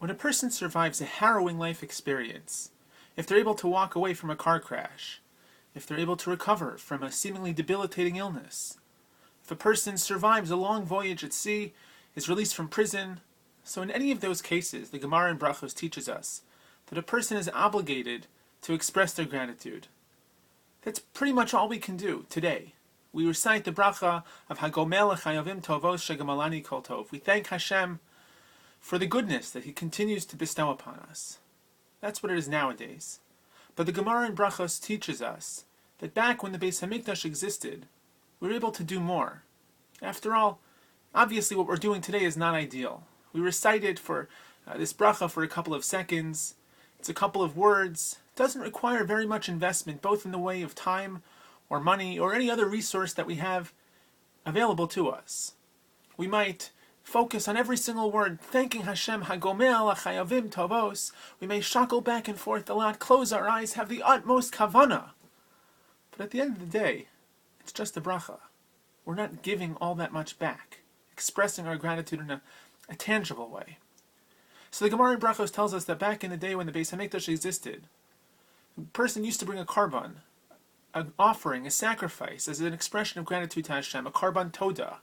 When a person survives a harrowing life experience, if they're able to walk away from a car crash, if they're able to recover from a seemingly debilitating illness, if a person survives a long voyage at sea, is released from prison, so in any of those cases, the Gemara in Brachos teaches us that a person is obligated to express their gratitude. That's pretty much all we can do today. We recite the bracha of Hagomel Chayavim Tovos Shegamalani Kol Tov. We thank Hashem for the goodness that He continues to bestow upon us. That's what it is nowadays. But the Gemara in Brachos teaches us that back when the Beis Hamikdash existed, we were able to do more. After all, obviously what we're doing today is not ideal. We recited for this bracha for a couple of seconds. It's a couple of words. It doesn't require very much investment, both in the way of time or money or any other resource that we have available to us. We might focus on every single word, thanking Hashem, Hagomel Achayavim Tovos. We may shackle back and forth a lot, close our eyes, have the utmost kavana. But at the end of the day, it's just a bracha. We're not giving all that much back, expressing our gratitude in a tangible way. So the Gemara in Brachos tells us that back in the day when the Beis Hamikdash existed, a person used to bring a korban, an offering, a sacrifice, as an expression of gratitude to Hashem, a Korban Todah,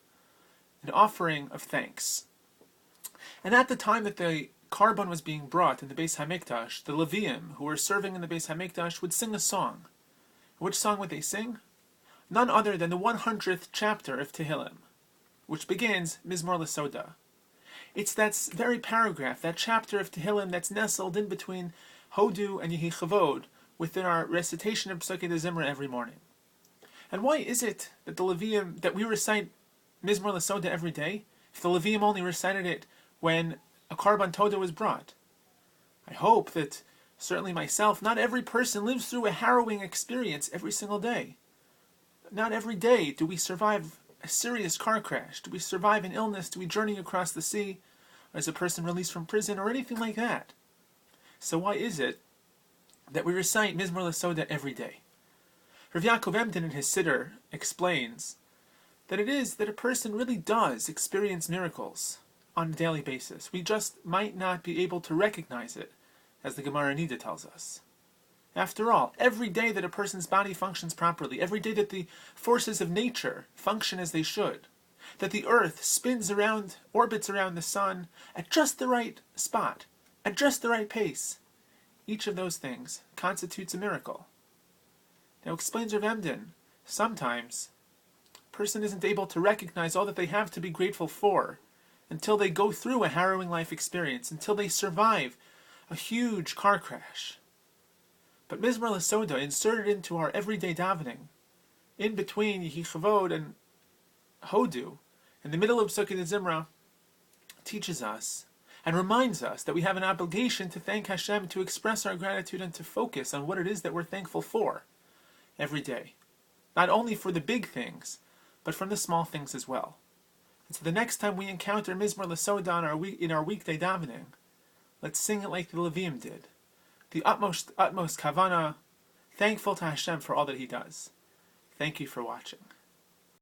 an offering of thanks. And at the time that the korban was being brought in the Beis Hamikdash, the Levi'im, who were serving in the Beis Hamikdash, would sing a song. Which song would they sing? None other than the 100th chapter of Tehillim, which begins Mizmor L'Todah. It's that very paragraph, that chapter of Tehillim that's nestled in between Hodu and Yehi Chavod within our recitation of Pesukei Zimra every morning. And why is it that the Levi'im, that we recite Mizmor L'Todah every day, if the Levi'im only recited it when a Korban Todah was brought? I hope that, certainly myself, not every person lives through a harrowing experience every single day. Not every day do we survive a serious car crash, do we survive an illness, do we journey across the sea, or as a person released from prison, or anything like that. So why is it that we recite Mizmor L'Todah every day? Rav Yaakov Emdin in his Siddur explains that it is that a person really does experience miracles on a daily basis. We just might not be able to recognize it, as the Gemara Nida tells us. After all, every day that a person's body functions properly, every day that the forces of nature function as they should, that the earth spins around, orbits around the sun at just the right spot, at just the right pace, each of those things constitutes a miracle. Now, explains Rav Emdin, sometimes a person isn't able to recognize all that they have to be grateful for until they go through a harrowing life experience, until they survive a huge car crash. But Mizmor L'Todah, inserted into our everyday davening, in between Yehi Chavod and Hodu, in the middle of Pesukei Zimra, teaches us and reminds us that we have an obligation to thank Hashem, to express our gratitude and to focus on what it is that we're thankful for every day. Not only for the big things, but from the small things as well. And so the next time we encounter Mizmor L'Todah in our weekday davening, let's sing it like the Levi'im did. The utmost kavana, thankful to Hashem for all that He does. Thank you for watching.